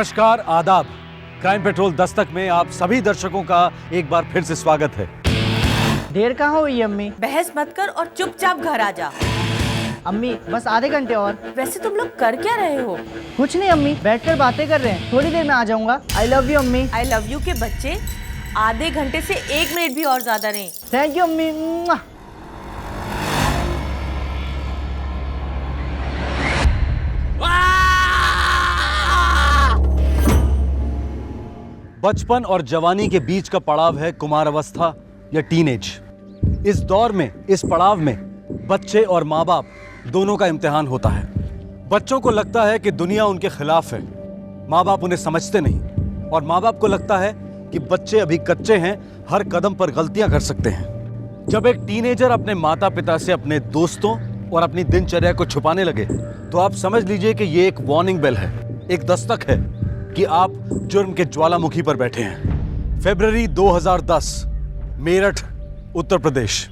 नमस्कार, आदाब। Crime petrol Dastak में आप सभी दर्शकों का एक बार फिर से स्वागत है। देर कहाँ हुई अम्मी? बहस मत कर और चुपचाप घर आ जा। अम्मी बस आधे घंटे और। वैसे तुम लोग कर क्या रहे हो? कुछ नहीं अम्मी, बैठकर बातें कर रहे हैं। थोड़ी देर में आ जाऊंगा। आई लव यू अम्मी। आई लव यू के बच्चे आधे घंटे से 1 मिनट भी और ज्यादा नहीं। थैंक यू अम्मी। बचपन और जवानी के बीच का पड़ाव है कुमार अवस्था या टीनेज। इस दौर में, इस पड़ाव में बच्चे और माँ बाप दोनों का इम्तिहान होता है। बच्चों को लगता है कि दुनिया उनके खिलाफ है, माँ बाप उन्हें समझते नहीं, और माँ बाप को लगता है कि बच्चे अभी कच्चे हैं, हर कदम पर गलतियां कर सकते हैं। जब एक टीनेजर अपने माता पिता से अपने दोस्तों और अपनी दिनचर्या को छुपाने लगे तो आप समझ लीजिए कि ये एक वार्निंग बेल है, एक दस्तक है कि आप जुर्म के ज्वालामुखी पर बैठे हैं। फरवरी 2010, मेरठ, उत्तर प्रदेश।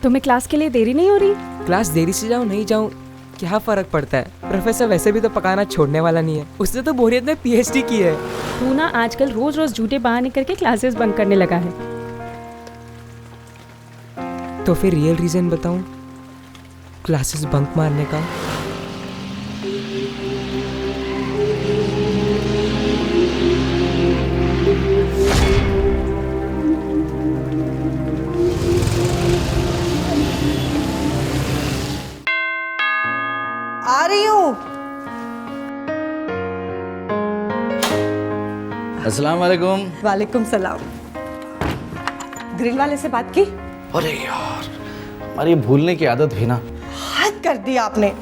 तुम्हें क्लास के लिए देरी नहीं हो रही? क्लास देरी से जाऊं नहीं जाऊं क्या फर्क पड़ता है? प्रोफेसर वैसे भी तो पकाना छोड़ने वाला नहीं है। उसने तो बोरियत में पीएचडी की है। तू ना आजकल रोज रोज झूठे बहाने करके क्लासेस बंक करने लगा है। तो फिर रियल रीजन बताऊं क्लासेस बंक मारने का? आ रही हूँ। अस्सलाम वालेकुम। वालेकुम सलाम। ग्रिल वाले से बात की? अरे यार, हमारी भूलने की आदत भी ना। हद कर दी आपने।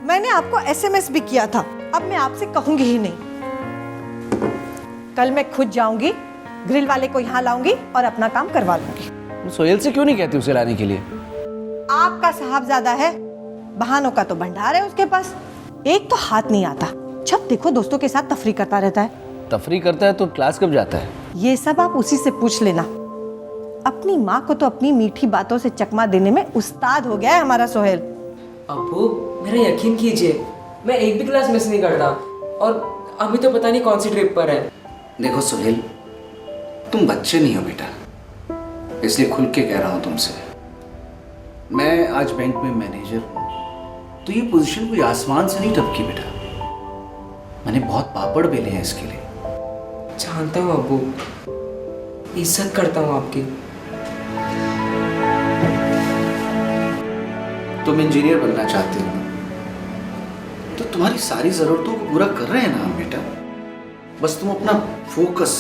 मैंने आपको एसएमएस भी किया था, अब मैं आपसे कहूंगी ही नहीं। कल मैं खुद जाऊंगी, ग्रिल वाले को यहाँ लाऊंगी और अपना काम करवा लूंगी। सोहेल से क्यों नहीं कहती उसे लाने के लिए? आपका साहबजादा है, बहानों का तो भंडार है उसके पास। एक तो हाथ नहीं आता, जब देखो दोस्तों के साथ तफरी करता रहता है। तफरी करता है तो क्लास कब जाता है? ये सब आप उसी से पूछ लेना। अपनी माँ को तो अपनी मीठी बातों से चकमा देने में उस्ताद हो गया है हमारा सोहेल। अब्बू मेरा यकीन कीजिए, मैं एक भी क्लास मिस नहीं करता, और अभी तो पता नहीं कौन सी ट्रिप पर है। देखो सोहेल, तुम बच्चे नहीं हो बेटा, इसलिए खुल के कह रहा हूं तुमसे। मैं आज बैंक में मैनेजर हूं, तो ये पोजीशन कोई आसमान से नहीं टपकी बेटा। मैंने बहुत पापड़ बेले हैं इसके लिए। जानता हूँ अब्बू, इज्जत करता हूँ आपकी। तुम इंजीनियर बनना चाहते हो, तो तुम्हारी सारी जरूरतों को पूरा कर रहे हैं ना हम बेटा। बस तुम अपना फोकस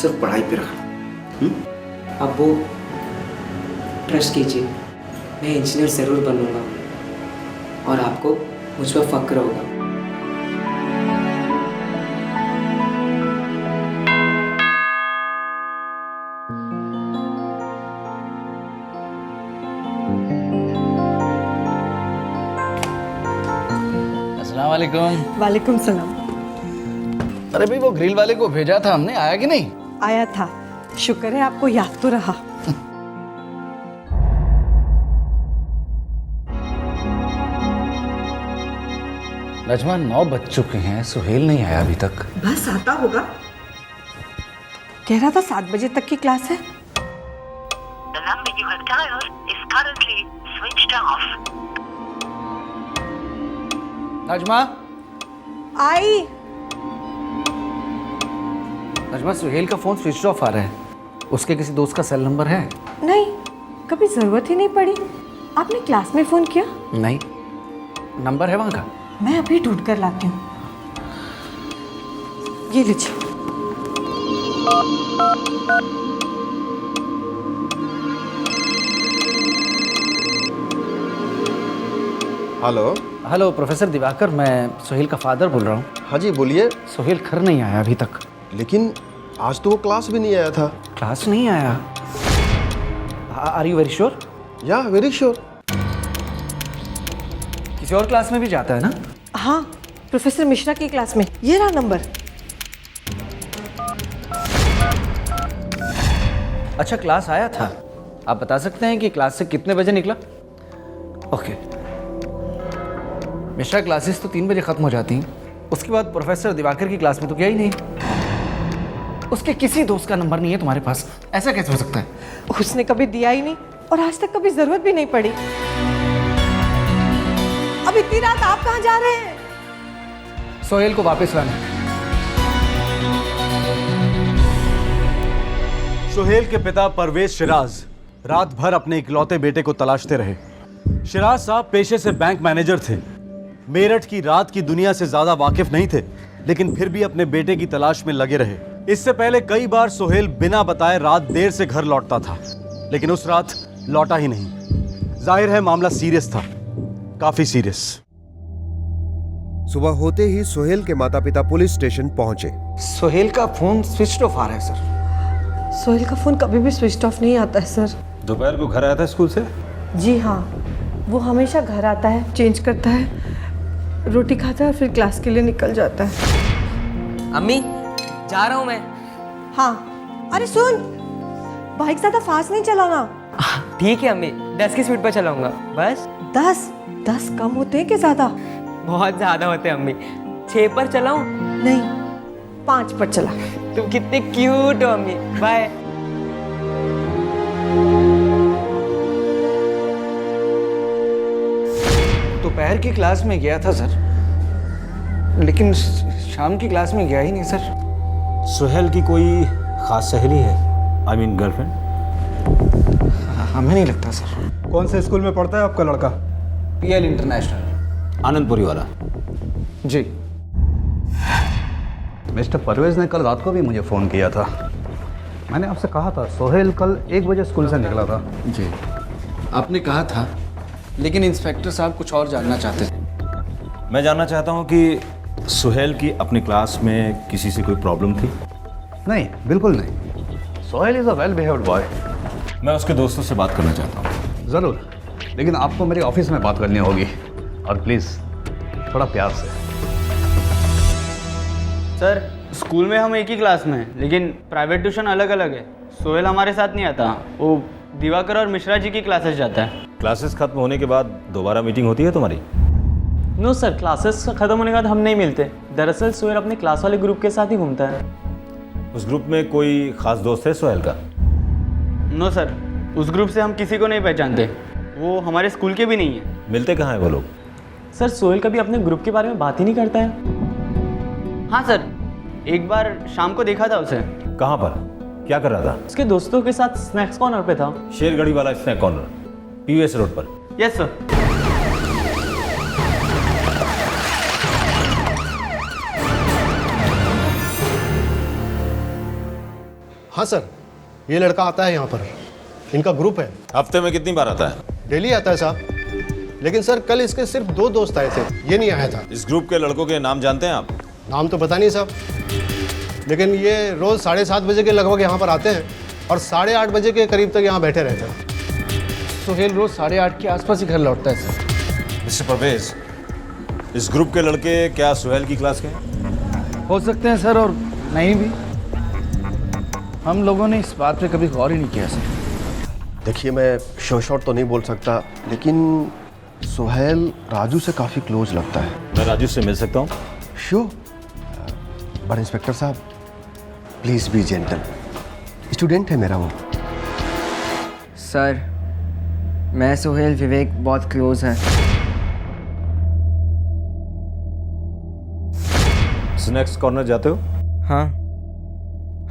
सिर्फ पढ़ाई पे रखना। अब्बू ट्रस्ट कीजिए, मैं इंजीनियर जरूर बनूंगा और आपको मुझ पर फक्र होगा। अस्सलाम वालेकुम। वालेकुम सलाम। अरे भाई, वो ग्रिल वाले को भेजा था हमने, आया कि नहीं? आया था, शुक्र है आपको याद तो रहा। नजमा, 9 बज चुके हैं, सोहेल नहीं आया अभी तक। बस आता होगा। कह रहा था 7 बजे तक की क्लास है। The number you have dialed is currently switched off. Najma, आई। नजमा, सोहेल का फोन स्विच ऑफ आ रहा है। उसके किसी दोस्त का सेल नंबर है? नहीं, कभी जरूरत ही नहीं पड़ी। आपने क्लास में फोन किया? नहीं। नंबर है वहां का? मैं अभी ढूंढ कर लाती हूँ। ये लीजिए। हेलो। हेलो प्रोफेसर दिवाकर, मैं सोहेल का फादर बोल रहा हूँ। हाँ जी बोलिए। सोहेल घर नहीं आया अभी तक। लेकिन आज तो वो क्लास भी नहीं आया था। क्लास नहीं आया? Are you very sure? या वेरी श्योर। किसी और क्लास में भी जाता है ना? हाँ, प्रोफेसर मिश्रा की क्लास में। ये रहा नंबर। अच्छा, क्लास आया था? आप बता सकते हैं कि क्लास से कितने बजे निकला? ओके। मिश्रा क्लासेस तो 3 बजे ख़त्म हो जाती हैं। उसके बाद प्रोफेसर दिवाकर की क्लास में तो गया ही नहीं। उसके किसी दोस्त का नंबर नहीं है तुम्हारे पास, ऐसा कैसे हो सकता है? उसने कभी दिया ही नहीं और आज तक कभी जरूरत भी नहीं पड़ी। अब इतनी रात आप कहाँ जा रहे हैं? सोहेल को वापस लाना। सोहेल के पिता परवेज शिराज रात भर अपने इकलौते बेटे को तलाशते रहे। शिराज साहब पेशे से बैंक मैनेजर थे, मेरठ की रात की दुनिया से ज्यादा वाकिफ नहीं थे, लेकिन फिर भी अपने बेटे की तलाश में लगे रहे। इससे पहले कई बार सोहेल बिना बताए रात देर से घर लौटता था, लेकिन उस रात लौटा ही नहीं। जाहिर है मामला सीरियस था, काफी सीरियस। सुबह होते ही सोहेल के माता पिता पुलिस स्टेशन पहुंचे। सोहेल का फोन स्विच ऑफ आ रहा है सर। सोहेल का फोन कभी भी स्विच ऑफ नहीं आता है सर। दोपहर को घर आया था स्कूल से? जी हाँ, वो हमेशा घर आता है, चेंज करता है, रोटी खाता है, फिर क्लास के लिए निकल जाता है। अम्मी जा रहा हूँ मैं। हाँ, अरे सुन, बाइक ज्यादा फास्ट नहीं चलाना। ठीक है अम्मी, 10 की स्पीड पर चलाऊंगा बस। 10 कम होते हैं कि ज्यादा? बहुत ज्यादा होते हैं अम्मी। 6 पर चलाऊं? नहीं, 5 पर चला। तुम कितने क्यूट हो अम्मी। बाय। दोपहर की क्लास में गया था सर, लेकिन शाम की क्लास में गया ही नहीं सर। सोहेल की कोई खास सहेली है? I mean girlfriend? हमें नहीं लगता सर। कौन से स्कूल में पढ़ता है आपका लड़का? PL इंटरनेशनल, आनंदपुरी वाला। जी। मिस्टर परवेज ने कल रात को भी मुझे फ़ोन किया था। मैंने आपसे कहा था सोहेल कल 1 बजे स्कूल से निकला था। जी, आपने कहा था, लेकिन इंस्पेक्टर साहब कुछ और जानना चाहते थे। मैं जानना चाहता हूँ कि सोहेल की अपनी क्लास में किसी से कोई प्रॉब्लम थी? नहीं, बिल्कुल नहीं। Sohail is a well behaved boy. मैं उसके दोस्तों से बात करना चाहता हूँ। ज़रूर, लेकिन आपको मेरे ऑफिस में बात करनी होगी, और प्लीज़ थोड़ा प्यार से। सर, स्कूल में हम एक ही क्लास में हैं, लेकिन प्राइवेट ट्यूशन अलग अलग है। सोहेल हमारे साथ नहीं आता, वो दिवाकर और मिश्रा जी की क्लासेस जाता है। क्लासेस खत्म होने के बाद दोबारा मीटिंग होती है तुम्हारी? नो सर, क्लासेस खत्म होने के बाद हम नहीं मिलते। दरअसल सोहेल अपने क्लास वाले ग्रुप के साथ ही घूमता है। उस ग्रुप में कोई खास दोस्त है सोहेल का? नो सर, उस ग्रुप से हम किसी को नहीं पहचानते। वो हमारे स्कूल के भी नहीं है। मिलते कहाँ हैं वो लोग? सर, सोहेल कभी अपने ग्रुप के बारे में बात ही नहीं करता है। हाँ सर, एक बार शाम को देखा था उसे। कहाँ पर? क्या कर रहा था? उसके दोस्तों के साथ स्नैक्स कॉर्नर पे था। शेरगढ़ी वाला स्नैक कॉर्नर, PVS रोड पर? Yes sir. हाँ सर, ये लड़का आता है यहाँ पर, इनका ग्रुप है। हफ्ते में कितनी बार आता है? डेली आता है साहब, लेकिन सर कल इसके सिर्फ 2 दोस्त आए थे, ये नहीं आया था। इस ग्रुप के लड़कों के नाम जानते हैं आप? नाम तो पता नहीं साहब, लेकिन ये रोज़ 7:30 बजे के लगभग यहाँ पर आते हैं और 8:30 बजे के करीब तक यहाँ बैठे रहते हैं। सोहेल रोज 8:30 के आसपास ही घर लौटता है सर। मिस्टर परवेज, इस ग्रुप के लड़के क्या सोहेल की क्लास के हैं? हो सकते हैं सर, और नहीं भी। हम लोगों ने इस बात पे कभी गौर ही नहीं किया सर। देखिए, मैं श्योर तो नहीं बोल सकता, लेकिन सोहेल राजू से काफ़ी क्लोज लगता है। मैं राजू से मिल सकता हूँ? श्योर, पर इंस्पेक्टर साहब प्लीज़ बी जेंटल, स्टूडेंट है मेरा वो। सर, मैं सोहेल विवेक बहुत क्लोज है। स्नैक्स कॉर्नर जाते हो? हाँ,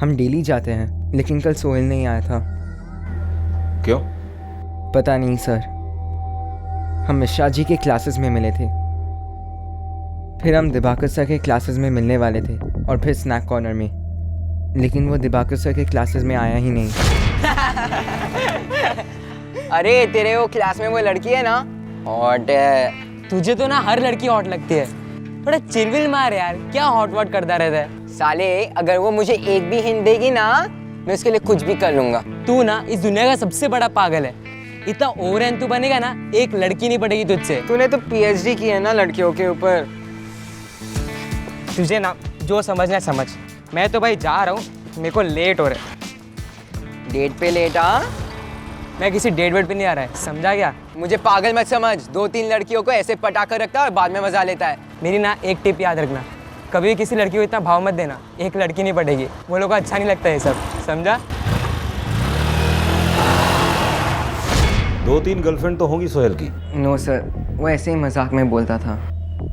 हम डेली जाते हैं, लेकिन कल सोहेल नहीं आया था। क्यों? पता नहीं सर। हम मिश्रा जी के क्लासेस में मिले थे, फिर हम दिवाकर सर के क्लासेस में मिलने वाले थे, और फिर स्नैक कॉर्नर में, लेकिन वो दिवाकर सर के क्लासेस में आया ही नहीं। अरे तेरे वो क्लास में वो लड़की है ना, हॉट है। तुझे तो ना हर लड़की हॉट लगती है। थोड़ा चिरविल मार यार, क्या हॉट वॉट करता रहता है। साले, अगर वो मुझे एक भी हिंट देगी ना, मैं उसके लिए कुछ भी कर लूंगा। तू ना इस दुनिया का सबसे बड़ा पागल है। इतना ओवर तू बनेगा ना, एक लड़की नहीं पड़ेगी तुझसे। तूने तो PhD की है ना लड़कियों के ऊपर। तुझे ना जो समझना समझ। मैं तो भाई जा रहा हूँ, मेरे को लेट हो रहा है। डेट पे लेट आ? मैं किसी डेट वेट पे नहीं आ रहा है, समझा क्या? मुझे पागल मत समझ, 2-3 लड़कियों को ऐसे पटा कर रखता है और बाद में मजा लेता है। मेरी ना एक टिप याद रखना, कभी भी किसी लड़की को इतना भाव मत देना, एक लड़की नहीं पटेगी, वो लोग को अच्छा नहीं लगता ये सब, समझा? 2-3 गर्लफ्रेंड तो होंगी सोहेल की। नो सर, वो ऐसे ही मजाक में बोलता था।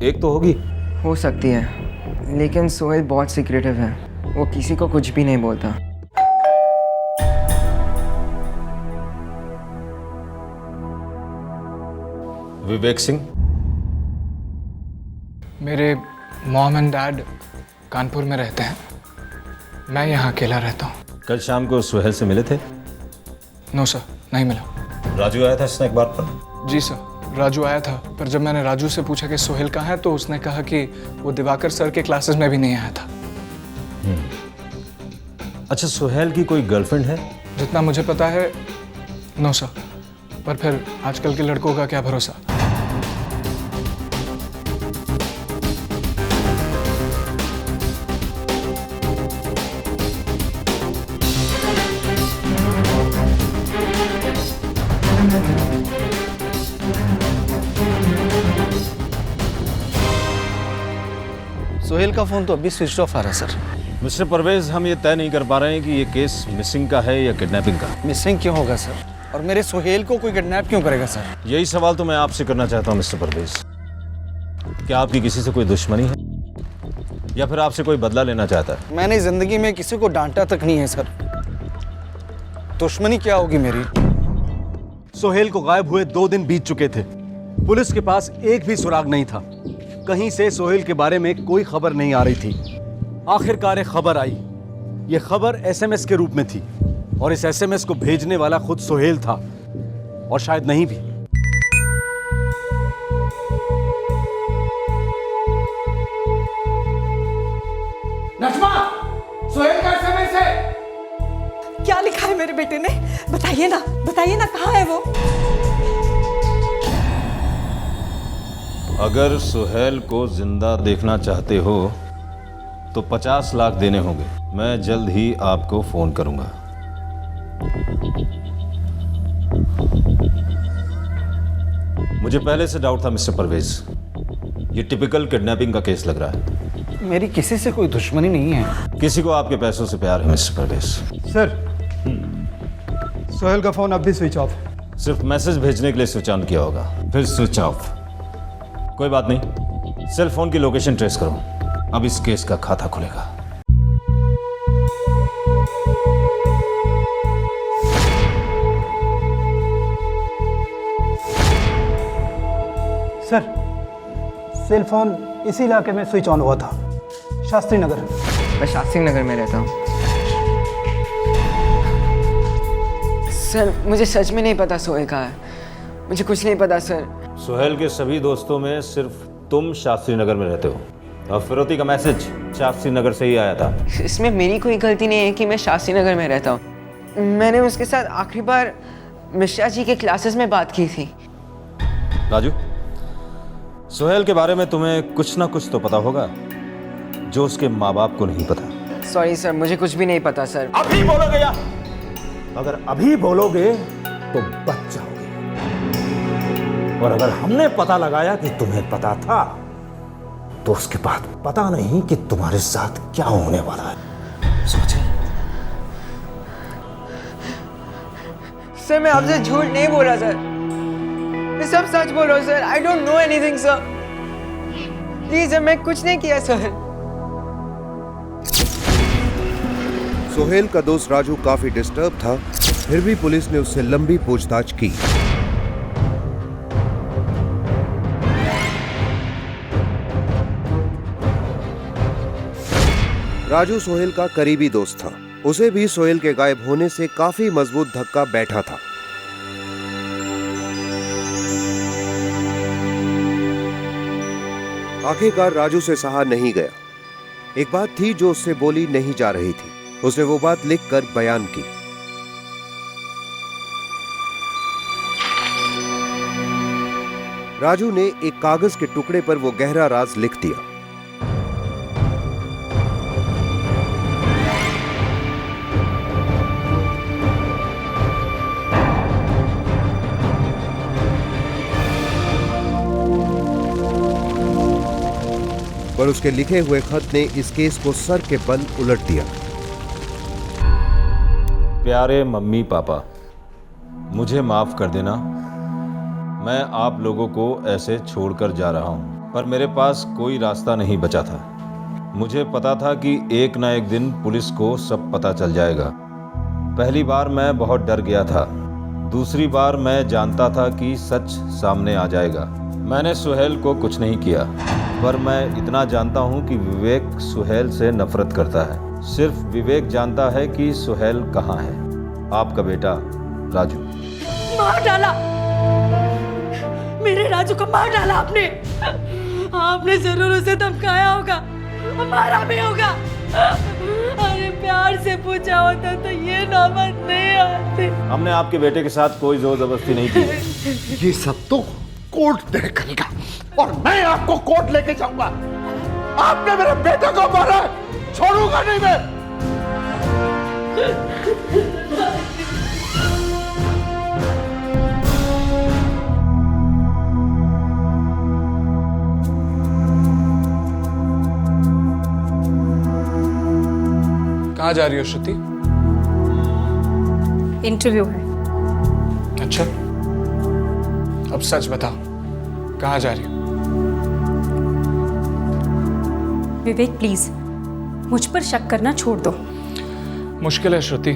एक तो होगी। हो सकती है, लेकिन सोहेल बहुत सीक्रेटिव है, वो किसी को कुछ भी नहीं बोलता। विवेक सिंह, मेरे मॉम एंड डैड कानपुर में रहते हैं, मैं यहाँ अकेला रहता हूँ। कल शाम को सोहेल से मिले थे? नो सर, नहीं मिला। राजू आया था स्नैक बार पर? जी सर, राजू आया था, पर जब मैंने राजू से पूछा कि सोहेल कहाँ है तो उसने कहा कि वो दिवाकर सर के क्लासेस में भी नहीं आया था। अच्छा, सोहेल की कोई गर्लफ्रेंड है? जितना मुझे पता है नो सर, पर फिर आजकल के लड़कों का क्या भरोसा। सोहेल का फ़ोन तो अभी स्विच ऑफ आ रहा है सर। मिस्टर परवेज, हम ये तय नहीं कर पा रहे हैं कि ये केस मिसिंग का है या किडनैपिंग का। मिसिंग क्यों होगा सर? और मेरे सोहेल को कोई किडनैप क्यों करेगा सर? यही सवाल तो मैं आपसे करना चाहता हूँ मिस्टर परवेज। क्या आपकी किसी से कोई दुश्मनी है या फिर आपसे कोई बदला लेना चाहता है? मैंने ज़िंदगी में किसी को डांटा तक नहीं है सर, दुश्मनी क्या होगी मेरी? सोहेल को गायब हुए 2 दिन बीत चुके थे। पुलिस के पास एक भी सुराग नहीं था। कहीं से सोहेल के बारे में कोई खबर नहीं आ रही थी। आखिरकार एक खबर आई। यह खबर एसएमएस के रूप में थी और इस एसएमएस को भेजने वाला खुद सोहेल था, और शायद नहीं भी। नजमा, सोहेल का एसएमएस है। क्या लिखा है मेरे बेटे ने? बताइए ना, कहाँ है वो? अगर सोहेल को जिंदा देखना चाहते हो तो 50 लाख देने होंगे। मैं जल्द ही आपको फोन करूंगा। मुझे पहले से डाउट था मिस्टर परवेज, ये टिपिकल किडनैपिंग का केस लग रहा है। मेरी किसी से कोई दुश्मनी नहीं है। किसी को आपके पैसों से प्यार है मिस्टर परवेज। सर, सोहेल का फोन अब भी स्विच ऑफ। सिर्फ मैसेज भेजने के लिए स्विच ऑन किया होगा, फिर स्विच ऑफ। कोई बात नहीं, सेल फोन की लोकेशन ट्रेस करो, अब इस केस का खाता खुलेगा। सर, सेल फोन इसी इलाके में स्विच ऑन हुआ था, शास्त्री नगर। मैं शास्त्री नगर में रहता हूँ। सर, मुझे सच में नहीं पता सोहेल कहाँ है, मुझे कुछ नहीं पता सर। सोहेल के सभी दोस्तों में सिर्फ तुम शास्त्री नगर में रहते हो, और फिरौती का मैसेज शास्त्री नगर से ही आया था। इसमें मेरी कोई गलती नहीं है कि मैं शास्त्री नगर में रहता हूँ। मैंने उसके साथ आखिरी बार मिश्रा जी के क्लासेस में बात की थी। राजू, सोहेल के बारे में तुम्हें कुछ ना कुछ तो पता होगा जो उसके माँ बाप को नहीं पता। सॉरी सर, मुझे कुछ भी नहीं पता सर। अभी बोलोगे या? अगर अभी बोलोगे तो बच जाओगे, और अगर हमने पता लगाया कि तुम्हें पता था तो उसके बाद पता नहीं कि तुम्हारे साथ क्या होने वाला है। सोचे? सर, मैं आपसे झूठ नहीं बोल रहा सर, मैं सब सच बोल रहा हूँ sir. I don't know anything sir, please sir, मैं कुछ नहीं किया सर। सोहेल का दोस्त राजू काफी डिस्टर्ब था, फिर भी पुलिस ने उससे लंबी पूछताछ की। राजू सोहेल का करीबी दोस्त था, उसे भी सोहेल के गायब होने से काफी मजबूत धक्का बैठा था। आखिरकार राजू से सहा नहीं गया। एक बात थी जो उससे बोली नहीं जा रही थी, उसने वो बात लिखकर बयान की। राजू ने एक कागज के टुकड़े पर वो गहरा राज लिख दिया। पर उसके लिखे हुए खत ने इस केस को सर के बल उलट दिया। प्यारे मम्मी पापा, मुझे माफ कर देना। मैं आप लोगों को ऐसे छोड़कर जा रहा हूं, पर मेरे पास कोई रास्ता नहीं बचा था। मुझे पता था कि एक ना एक दिन पुलिस को सब पता चल जाएगा। पहली बार मैं बहुत डर गया था, दूसरी बार मैं जानता था कि सच सामने आ जाएगा। मैंने सुहेल को कुछ नहीं किया, पर मैं इतना जानता हूं कि विवेक सुहेल से नफरत करता है। सिर्फ विवेक जानता है कि सुहेल कहाँ है। आपका बेटा राजू। मार डाला, मेरे राजू को मार डाला आपने। आपने जरूर उसे धमकाया होगा, मारा भी होगा। अरे प्यार से पूछा होता तो ये नौबत नहीं आती। हमने आपके बेटे के साथ कोई जोर जबरदस्ती नहीं की। ये सब तो कोर्ट तय करेगा और मैं आपको कोर्ट लेके जाऊंगा। आपने मेरे बेटे को मारा, छोड़ूंगा नहीं मैं। कहाँ जा रही हो श्रुति? इंटरव्यू है। अच्छा, अब सच बताओ, कहाँ जा रही हो? विवेक प्लीज मुझ पर शक करना छोड़ दो। मुश्किल है श्रुति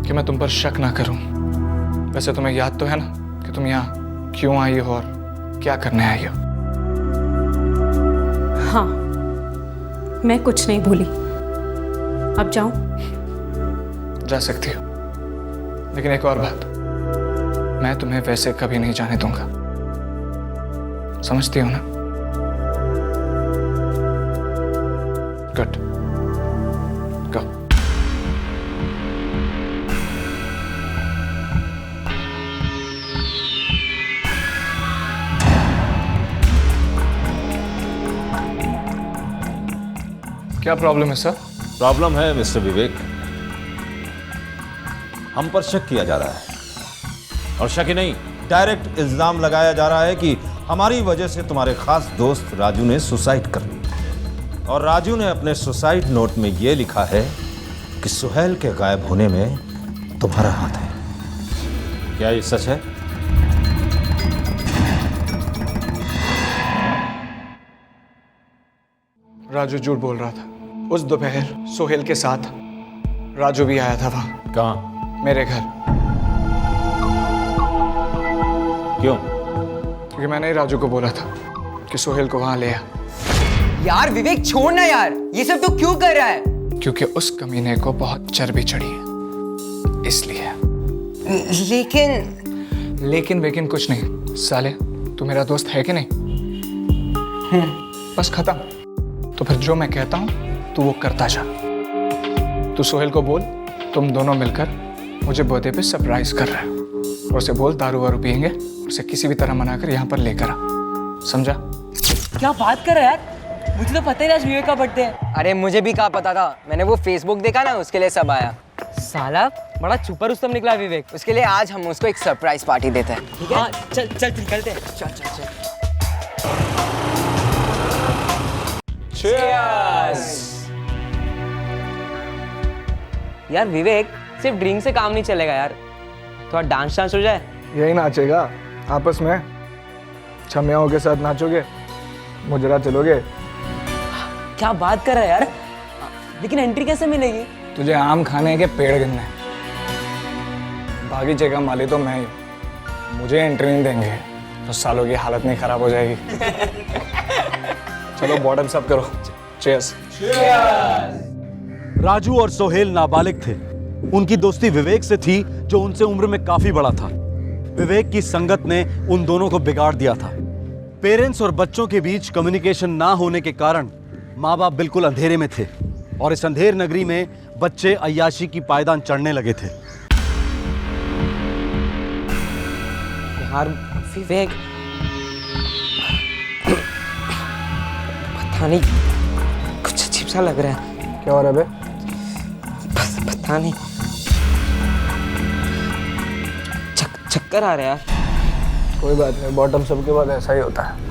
कि मैं तुम पर शक ना करूं। वैसे तुम्हें याद तो है ना कि तुम यहाँ क्यों आई हो और क्या करने आई हो? हाँ, मैं कुछ नहीं भूली। अब जाऊं? जा सकती हो, लेकिन एक और बात, मैं तुम्हें वैसे कभी नहीं जाने दूंगा। समझती हो ना? गुड, गो। क्या प्रॉब्लम है सर? प्रॉब्लम है मिस्टर विवेक, हम पर शक किया जा रहा है। और शक ही नहीं, डायरेक्ट इल्जाम लगाया जा रहा है कि हमारी वजह से तुम्हारे खास दोस्त राजू ने सुसाइड कर ली। और राजू ने अपने सुसाइड नोट में यह लिखा है कि सुहेल के गायब होने में तुम्हारा हाथ है। क्या ये सच है? राजू झूठ बोल रहा था। उस दोपहर सोहेल के साथ राजू भी आया था वहां। कहाँ? मेरे घर। क्यों? क्योंकि मैंने ही राजू को बोला था कि सोहेल को वहां ले आ। यार विवेक छोड़ना यार, ये सब तो क्यों कर रहा है? क्योंकि उस कमीने को बहुत चर्बी चढ़ी है, इसलिए। लेकिन कुछ नहीं। साले, तू मेरा दोस्त है कि नहीं? बस खत्म। तो फिर जो मैं कहता हूं तू वो करता जा। तू सोहेल को बोल तुम दोनों मिलकर मुझे बर्थडे पे सरप्राइज कर रहे हो, और उसे बोल दारू वारू पियेंगे, उसे किसी भी तरह मनाकर यहाँ पर लेकर आ। समझा? क्या बात कर रहा है यार, मुझे तो पता ही नहीं विवेक का बर्थडे है। अरे मुझे भी कहाँ पता था, मैंने वो फेसबुक देखा ना, उसके लिए सब आया। साला बड़ा छुपा रुस्तम निकला विवेक। उसके लिए आज हम उसको एक सरप्राइज पार्टी देते हैं, ठीक है? चल चल निकलते हैं। चल। Cheers! यार विवेक, सिर्फ ड्रिंक से काम नहीं चलेगा यार, थोड़ा डांस हो जाए। यही नाचेगा आपस में? छमियाओं के साथ नाचोगे, मुजरा चलोगे? क्या बात कर रहा है यार, लेकिन एंट्री कैसे मिलेगी? तुझे आम खाने के पेड़ गिनने, बागीचे का माली तो मैं ही, मुझे एंट्री नहीं देंगे तो सालों की हालत नहीं खराब हो जाएगी। चलो बॉटम अप करो। चीयर्स। राजू और सोहेल नाबालिग थे। उनकी दोस्ती विवेक से थी, जो उनसे उम्र में काफी बड़ा था। विवेक की संगत ने उन दोनों को बिगाड़ दिया था। पेरेंट्स और बच्चों के बीच कम्युनिकेशन ना होने के कारण माँ बाप बिल्कुल अंधेरे में थे, और इस अंधेर नगरी में बच्चे अय्याशी की पायदान चढ़ने लगे थे। यार विवेक, पता नहीं, कुछ अजीब सा लग रहा है। क्या हो रहा है बे? पता नहीं, चक्कर आ रहा है यार। कोई बात नहीं, बॉटम अप के बाद ऐसा ही होता है।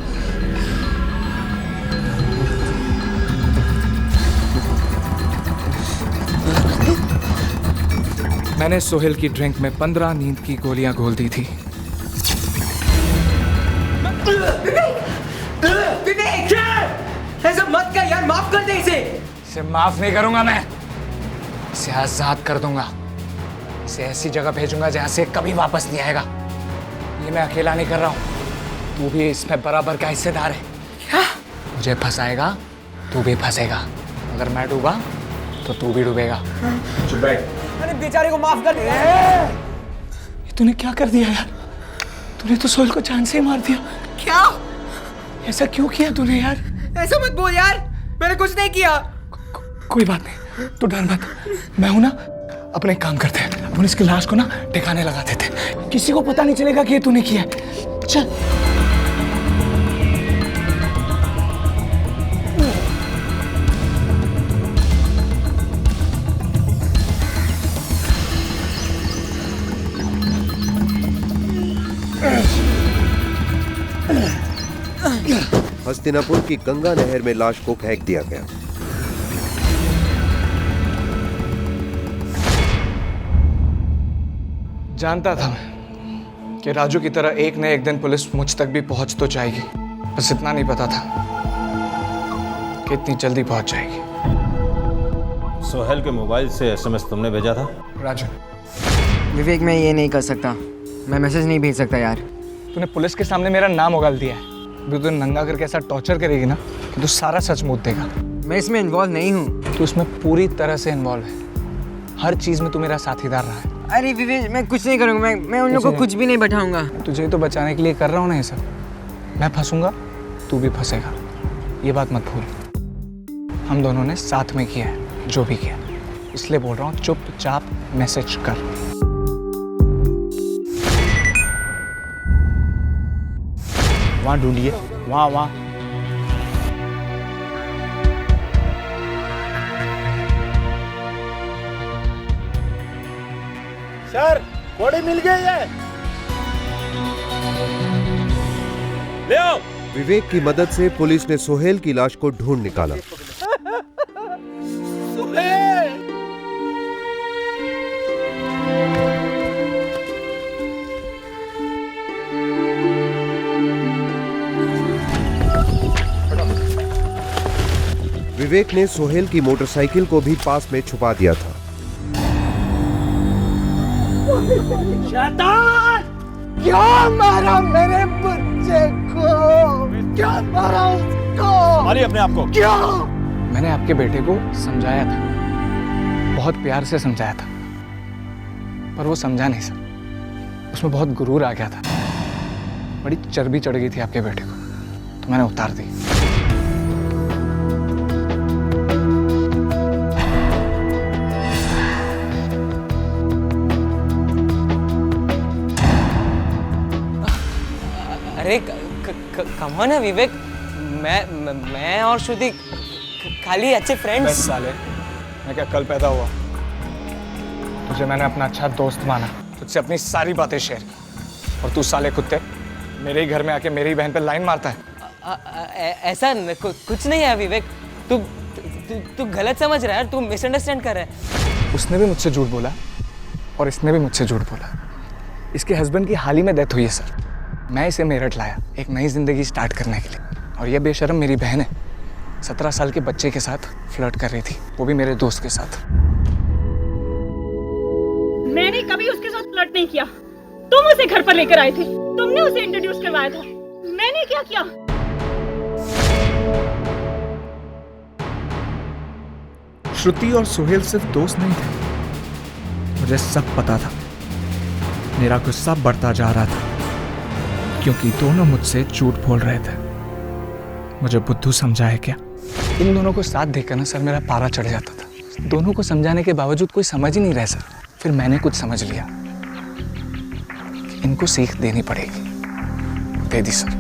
मैंने सोहेल की ड्रिंक में 15 नींद की गोलियां घोल दी थी। ऐसा मत कर यार, माफ कर दे इसे। इसे माफ नहीं करूंगा मैं, इसे आजाद कर दूंगा। इसे ऐसी जगह भेजूंगा जहां से कभी वापस नहीं आएगा। ये मैं अकेला नहीं कर रहा हूं, तू भी इसमें बराबर का हिस्सेदार है। क्या? मुझे फंसाएगा, तू भी फंसेगा। अगर मैं डूबा तो तू भी डूबेगा। चुप बैठ। अरे बेचारे को माफ कर दे। ये तूने क्या कर दिया यार? तूने तो सोहेल को जान से ही मार दिया। क्या? ऐसा क्यों किया तूने यार? ऐसा मत बोल यार, मैंने कुछ नहीं किया। कोई बात नहीं, तू डर मत। मैं हूं ना, अपने काम करते हैं। अपन इसकी लाश को ना ठिकाने लगा देते हैं। किसी को पता नहीं चलेगा कि ये तूने किया है। चल। हस्तिनापुर की गंगा नहर में लाश को फेंक दिया गया। जानता था मैं कि राजू की तरह एक न एक दिन पुलिस मुझ तक भी पहुंच तो जाएगी, बस इतना नहीं पता था कि इतनी जल्दी पहुंच जाएगी। सोहेल के मोबाइल से एसएमएस तुमने भेजा था? राजू। विवेक, मैं ये नहीं कर सकता। मैं मैसेज नहीं भेज सकता यार। तूने पुलिस के सामने मेरा नाम उगाल दिया है। अभी तूने नंगा करके ऐसा टॉर्चर करेगी ना कि तू सारा सच मूत देगा। मैं इसमें इन्वॉल्व नहीं हूँ। तू इसमें पूरी तरह से इन्वॉल्व है। हर चीज में तू मेरा साथीदार रहा है। अरे विवेक, मैं कुछ नहीं करूँगा। मैं उन लोगों को कुछ भी नहीं बैठाऊंगा। तुझे तो बचाने के लिए कर रहा हूँ ना ये सब। मैं फंसूंगा, तू भी फंसेगा, ये बात मत भूल। हम दोनों ने साथ में किया है जो भी किया, इसलिए बोल रहा हूँ चुपचाप मैसेज कर। वहाँ ढूंढिए, वहाँ। सर, बॉडी मिल गई है। ले आओ। विवेक की मदद से पुलिस ने सोहेल की लाश को ढूंढ निकाला। विवेक ने सोहेल की मोटरसाइकिल को भी पास में छुपा दिया था। शैतान! क्यों मारा मेरे बच्चे को? क्यों मारा उसको? मारिए अपने आप को। क्यों? मैंने आपके बेटे को समझाया था, बहुत प्यार से समझाया था, पर वो समझा नहीं सर। उसमें बहुत गुरूर आ गया था, बड़ी चर्बी चढ़ गई थी आपके बेटे को, तो मैंने उतार दी। अरे कमॉन है विवेक, मैं और श्रुति खाली अच्छे फ्रेंड्स। साले, मैं क्या कल पैदा हुआ? तुझे मैंने अपना अच्छा दोस्त माना, तुझसे अपनी सारी बातें शेयर की, और तू साले कुत्ते मेरे ही घर में आके मेरी बहन पे लाइन मारता है। ऐसा कुछ नहीं है विवेक, तू गलत समझ रहा है, तू मिसअंडरस्टैंड कर रहा है। उसने भी मुझसे झूठ बोला और इसने भी मुझसे झूठ बोला। इसके हस्बैंड की हाल ही में डेथ हुई है सर। मैं इसे मेरठ लाया एक नई जिंदगी स्टार्ट करने के लिए, और ये बेशर्म मेरी बहन है, 17 साल के बच्चे के साथ फ्लर्ट कर रही थी, वो भी मेरे दोस्त के साथ। मैंने कभी उसके साथ फ्लर्ट नहीं किया। तुम उसे घर पर लेकर आए थे, तुमने उसे इंट्रोड्यूस करवाया था, मैंने क्या किया? श्रुति और सोहेल सिर्फ दोस्त नहीं थे, मुझे सब पता था। मेरा गुस्सा बढ़ता जा रहा था क्योंकि दोनों मुझसे झूठ बोल रहे थे। मुझे बुद्धू समझा है क्या? इन दोनों को साथ देखकर ना सर मेरा पारा चढ़ जाता था। दोनों को समझाने के बावजूद कोई समझ ही नहीं रहा सर। फिर मैंने कुछ समझ लिया कि इनको सीख देनी पड़ेगी। दे दी सर।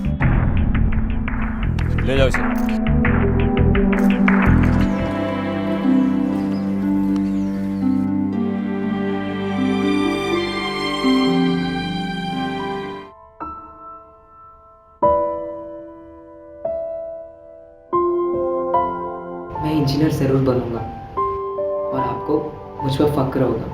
ले जाओ इसे। मैं इंजीनियर जरूर बनूंगा और आपको मुझ पर फक्र होगा।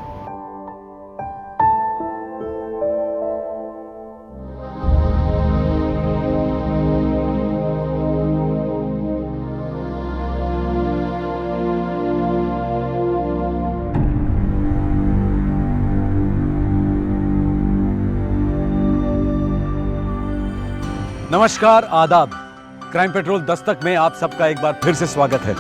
नमस्कार, आदाब। क्राइम पेट्रोल दस्तक में आप सबका एक बार फिर से स्वागत है।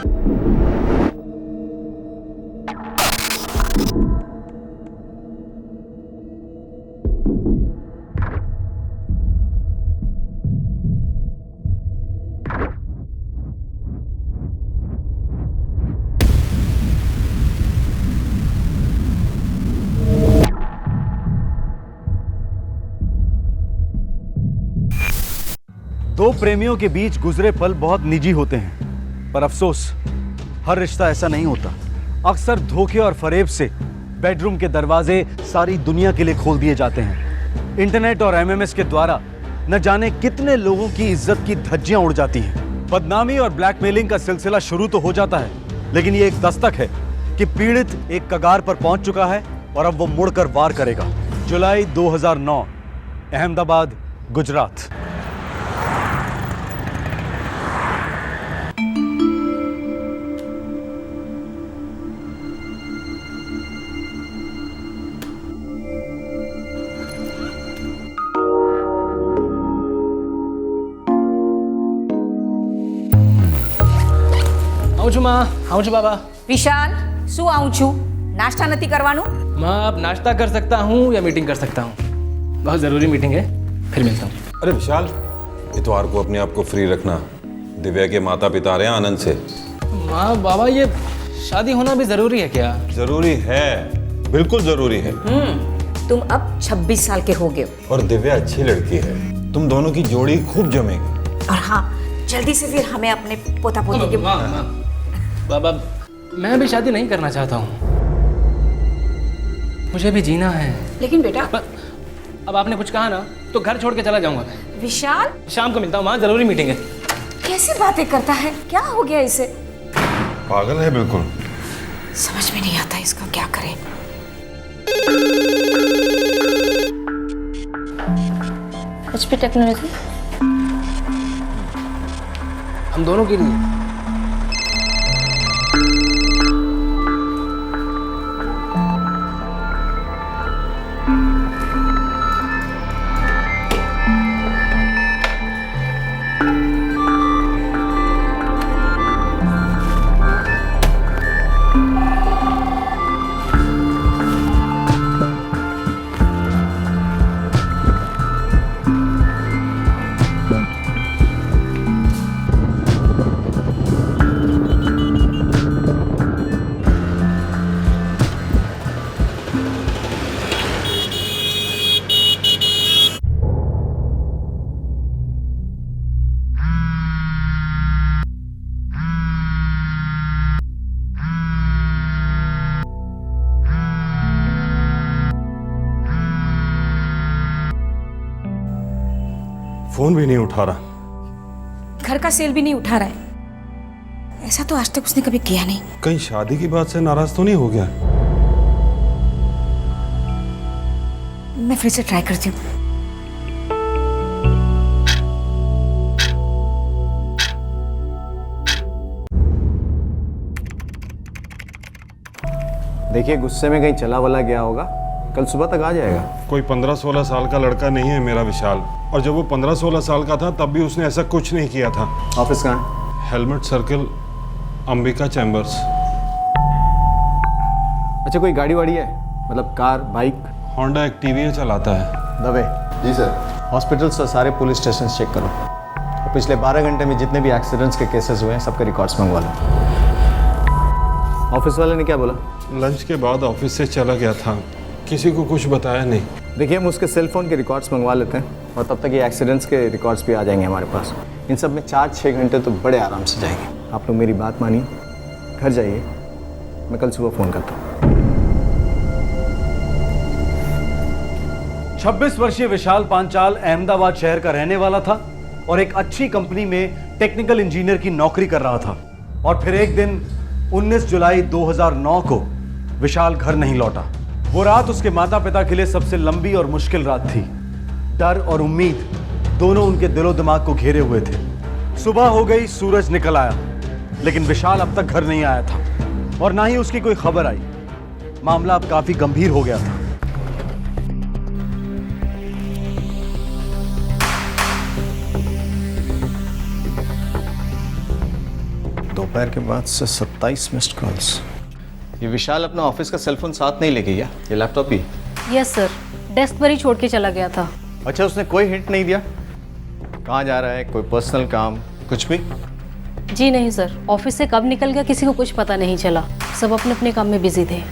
दो प्रेमियों के बीच गुजरे पल बहुत निजी होते हैं, पर अफसोस हर रिश्ता ऐसा नहीं होता। अक्सर धोखे और फरेब से बेडरूम के दरवाजे सारी दुनिया के लिए खोल दिए जाते हैं। इंटरनेट और एमएमएस के द्वारा न जाने कितने लोगों की इज्जत की धज्जियां उड़ जाती हैं। बदनामी और ब्लैकमेलिंग का सिलसिला शुरू तो हो जाता है, लेकिन ये एक दस्तक है कि पीड़ित एक कगार पर पहुंच चुका है और अब वो मुड़कर वार करेगा। जुलाई 2009, अहमदाबाद, गुजरात। આવું છું માં, આવું છું બાબા। विशाल, શું આવું છું? नाश्ता નથી કરવાનું? माँ, आप नाश्ता कर सकता हूँ या मीटिंग कर सकता हूँ? बहुत ज़रूरी मीटिंग है, फिर मिलता हूँ। अरे विशाल, इतवार को अपने आप को फ्री रखना। दिव्या के माता पिता आ रहे हैं आनंद से। माँ बाबा, ये शादी होना भी ज़रूरी है क्या? जरूरी है, बिल्कुल जरूरी है। तुम अब 26 साल के हो गए हो। और दिव्या अच्छी लड़की है, तुम दोनों की जोड़ी खूब जमेगी। और हाँ, जल्दी से फिर हमें अपने पोता पोती के बाबा, मैं भी शादी नहीं करना चाहता हूँ, मुझे भी जीना है। लेकिन बेटा, अब आपने कुछ कहा ना तो घर छोड़ के चला जाऊंगा मैं। विशाल, शाम को मिलता हूँ, वहाँ जरूरी मीटिंग है। कैसी बातें करता है? क्या हो गया इसे? पागल है बिल्कुल। समझ में नहीं आता इसका क्या करें। HP टेक्नोलॉजी हम दोनों के लिए। फोन भी नहीं उठा रहा। घर का सेल भी नहीं उठा रहा है। ऐसा तो आज तक उसने कभी किया नहीं। कहीं शादी की बात से नाराज तो नहीं हो गया? मैं फिर से ट्राई करती हूँ। देखिए, गुस्से में कहीं चला वला गया होगा, कल सुबह तक आ जाएगा। कोई 15-16 साल का लड़का नहीं है मेरा विशाल, और जब वो 15-16 साल का था तब भी उसने ऐसा कुछ नहीं किया था। ऑफिस कहाँ? Helmet circle, Ambika chambers. अच्छा, कोई गाड़ी वाड़ी है? मतलब कार, बाइक? होंडा एक्टिविया चलाता है। दबे। जी सर। हॉस्पिटल्स और सारे पुलिस स्टेशन चेक करो, और पिछले 12 घंटे में जितने भी एक्सीडेंट्स के केसेस हुए हैं सबके रिकॉर्ड्स मंगवा लो। ऑफिस वाले ने क्या बोला? लंच के बाद ऑफिस से चला गया था, किसी को कुछ बताया नहीं। देखिए, हम उसके सेल फोन के रिकॉर्ड्स मंगवा लेते हैं, और तब तक ये एक्सीडेंट्स के रिकॉर्ड्स भी आ जाएंगे हमारे पास। इन सब में 4-6 घंटे तो बड़े आराम से जाएंगे। आप लोग मेरी बात मानिए, घर जाइए, मैं कल सुबह फ़ोन करता हूँ। 26 वर्षीय विशाल पांचाल अहमदाबाद शहर का रहने वाला था और एक अच्छी कंपनी में टेक्निकल इंजीनियर की नौकरी कर रहा था। और फिर एक दिन 19 जुलाई 2009 को विशाल घर नहीं लौटा। वो रात उसके माता पिता के लिए सबसे लंबी और मुश्किल रात थी। डर और उम्मीद दोनों उनके दिलो दिमाग को घेरे हुए थे। सुबह हो गई, सूरज निकल आया, लेकिन विशाल अब तक घर नहीं आया था और ना ही उसकी कोई खबर आई। मामला अब काफी गंभीर हो गया था। दोपहर के बाद से 27 मिस्ड कॉल्स। ये विशाल अपना ऑफिस का सेल फोन साथ नहीं लेके गया, ये लैपटॉप भी? यस सर, डेस्क पर ही छोड़ के चला गया था। अच्छा, उसने कोई हिंट नहीं दिया कहाँ जा रहा है, कोई पर्सनल काम, कुछ भी? जी नहीं सर, ऑफिस से कब निकल गया किसी को कुछ पता नहीं चला, सब अपने अपने काम में बिजी थे।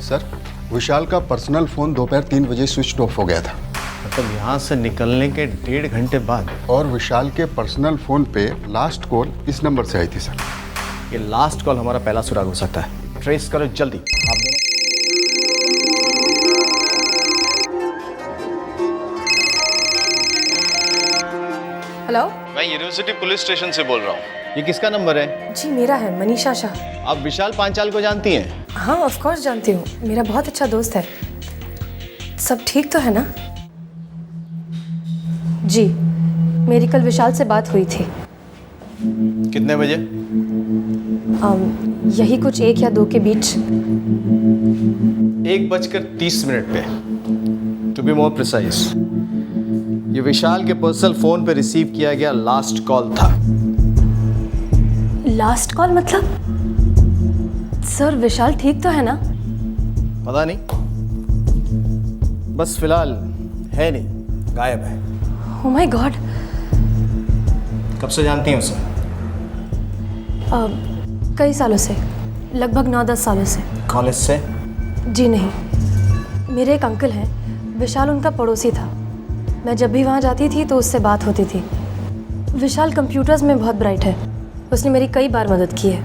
सर, विशाल का पर्सनल फ़ोन दोपहर 3 बजे स्विच ऑफ हो गया था। मतलब यहाँ से निकलने के 1.5 घंटे बाद? और विशाल के पर्सनल फ़ोन पे लास्ट कॉल इस नंबर से आई थी सर। ये लास्ट कॉल हमारा पहला सुराग हो सकता है, ट्रेस करो जल्दी। आप दोनों हेलो, मैं यूनिवर्सिटी पुलिस स्टेशन से बोल रहा हूँ। ये किसका नंबर है? जी मेरा है, मनीषा शाह। आप विशाल पांचाल को जानती हैं? हाँ ऑफ कोर्स जानती हूँ, मेरा बहुत अच्छा दोस्त है। सब ठीक तो है ना? जी, मेरी कल विशाल से बात हुई थी। कितने बजे? यही कुछ 1 या 2 के बीच। 1:30 पे, टू बी मोर प्रिसाइज। ये विशाल के पर्सनल फोन पे रिसीव किया गया लास्ट कॉल था। लास्ट कॉल मतलब? सर विशाल ठीक तो है ना? पता नहीं, बस फिलहाल है नहीं, गायब है। Oh my God. कब से जानती हैं उसे? कई सालों से, लगभग 9-10 सालों से। कॉलेज से? जी नहीं, मेरे एक अंकल हैं, विशाल उनका पड़ोसी था। मैं जब भी वहाँ जाती थी तो उससे बात होती थी। विशाल कंप्यूटर्स में बहुत ब्राइट है, उसने मेरी कई बार मदद की है।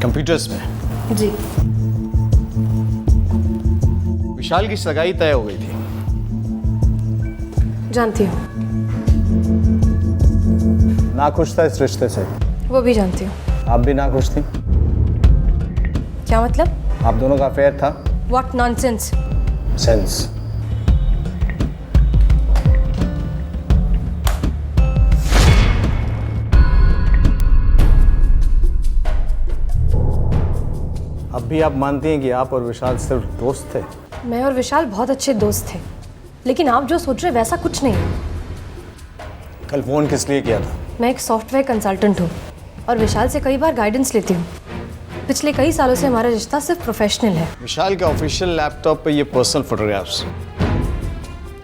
कंप्यूटर्स में? जी। विशाल की सगाई तय हो गई थी। जानती हूँ। ना खुश था इस रिश्ते से? वो भी जानती हूँ। आप भी ना खुश थी? क्या मतलब? आप दोनों का अफेयर था? What nonsense? सेंस। अब भी आप मानती हैं कि आप और विशाल सिर्फ दोस्त थे? मैं और विशाल बहुत अच्छे दोस्त थे, लेकिन आप जो सोच रहे वैसा कुछ नहीं है। कल फोन किस लिए किया था? मैं एक सॉफ्टवेयर कंसल्टेंट हूँ और विशाल से कई बार गाइडेंस लेती हूँ। पिछले कई सालों से हमारा रिश्ता सिर्फ प्रोफेशनल है। विशाल के ऑफिशियल लैपटॉप पे ये पर्सनल फोटोग्राफ्स,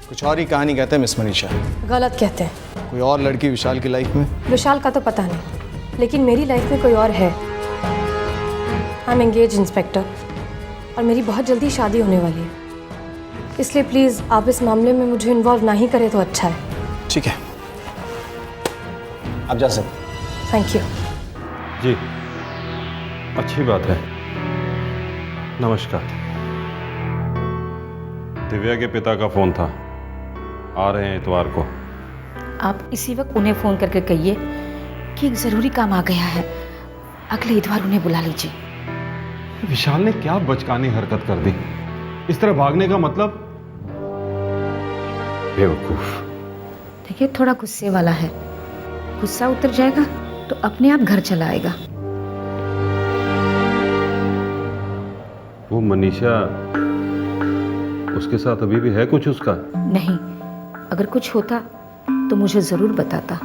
कुछ और ही कहानी कहते हैं मिस मनीषा। गलत कहते हैं। कोई और लड़की विशाल की लाइफ में? विशाल का तो पता नहीं, लेकिन मेरी लाइफ में कोई और है। आई एम एंगेज इंस्पेक्टर और मेरी बहुत जल्दी शादी होने वाली है, इसलिए प्लीज़ आप इस मामले में मुझे इन्वॉल्व ना ही करें तो अच्छा है। ठीक है, आप जा सकते। Thank you. जी, अच्छी बात है। नमस्कार। दिव्या के पिता का फोन था, आ रहे हैं इतवार को। आप इसी वक्त उन्हें फोन करके कहिए कि एक जरूरी काम आ गया है, अगले इतवार उन्हें बुला लीजिए। विशाल ने क्या बचकानी हरकत कर दी? इस तरह भागने का मतलब? बेवकूफ। देखिए थोड़ा गुस्से वाला है, गुस्सा उतर जाएगा तो अपने आप घर चला आएगा। वो मनीषा, उसके साथ अभी भी है कुछ उसका? नहीं, अगर कुछ होता तो मुझे जरूर बताता।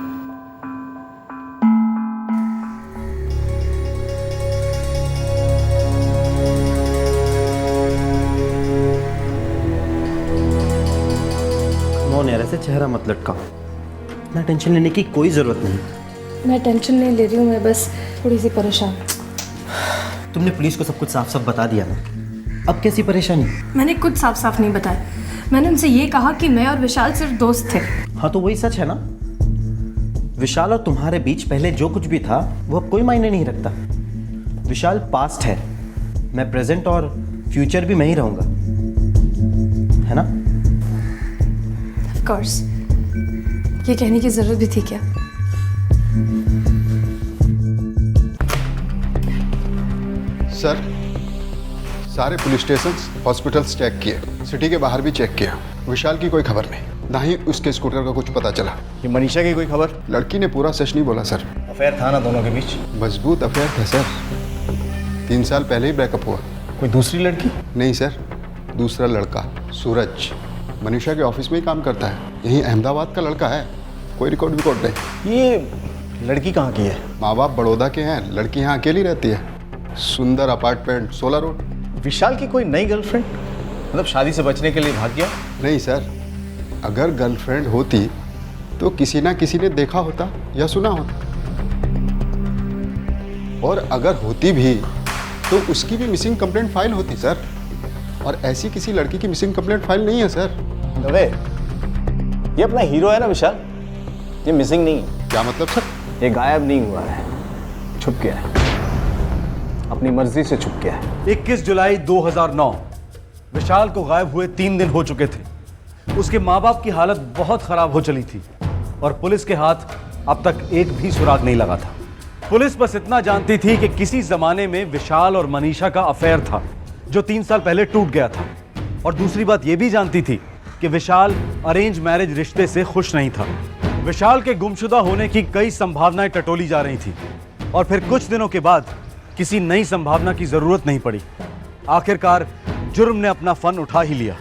कौन यार, ऐसे चेहरा मत लटकाओ, इतना टेंशन लेने की कोई ज़रूरत नहीं। मैं टेंशन नहीं ले रही हूँ, मैं बस थोड़ी सी परेशान। तुमने पुलिस को सब कुछ साफ साफ बता दिया ना, अब कैसी परेशानी? मैंने कुछ साफ साफ नहीं बताया, मैंने उनसे ये कहा कि मैं और विशाल सिर्फ दोस्त थे। हाँ तो वही सच है ना। विशाल और तुम्हारे बीच पहले जो कुछ भी था वो अब कोई मायने नहीं रखता। विशाल पास्ट है, मैं प्रेजेंट और फ्यूचर भी मैं ही रहूंगा, है ना? ऑफ कोर्स, ये कहने की जरूरत भी थी क्या? सर, सारे पुलिस स्टेशन, हॉस्पिटल्स चेक किए, सिटी के बाहर भी चेक किया, विशाल की कोई खबर नहीं, ना ही उसके स्कूटर का कुछ पता चला। ये मनीषा की कोई खबर? लड़की ने पूरा सच नहीं बोला सर। अफेयर था ना दोनों के बीच? मजबूत अफेयर था सर, 3 साल पहले ही ब्रेकअप हुआ। कोई दूसरी लड़की? नहीं सर, दूसरा लड़का सूरज मनीषा के ऑफिस में ही काम करता है, यहीं अहमदाबाद का लड़का है। कोई रिकॉर्ड नहीं। ये लड़की कहाँ की है? माँ बाप बड़ौदा के हैं, लड़की यहाँ अकेली रहती है। सुंदर अपार्टमेंट, 16 रोड। विशाल की कोई नई गर्लफ्रेंड? मतलब शादी से बचने के लिए भाग गया? नहीं सर, अगर गर्लफ्रेंड होती तो किसी ना किसी ने देखा होता या सुना होता, और अगर होती भी तो उसकी भी मिसिंग कंप्लेंट फाइल होती सर। और ऐसी किसी लड़की की मिसिंग कंप्लेंट फाइल नहीं है सर। दवे, ये अपना हीरो है ना विशाल, ये मिसिंग नहीं है। क्या मतलब सर? ये गायब नहीं हुआ है, छुप गया है, अपनी मर्जी से छुप गया है। 21 जुलाई 2009 विशाल को गायब हुए 3 दिन हो चुके थे। उसके माँ बाप की हालत बहुत खराब हो चली थी और पुलिस के हाथ अब तक एक भी सुराग नहीं लगा था। पुलिस बस इतना जानती थी कि किसी जमाने में विशाल और मनीषा का अफेयर था जो 3 साल पहले टूट गया था। और दूसरी बात यह भी जानती थी कि विशाल अरेंज मैरिज रिश्ते से खुश नहीं था। विशाल के गुमशुदा होने की कई संभावनाएं टटोली जा रही थी और फिर कुछ दिनों के बाद किसी नई संभावना की जरूरत नहीं पड़ी। आखिरकार जुर्म ने अपना फन उठा ही लिया।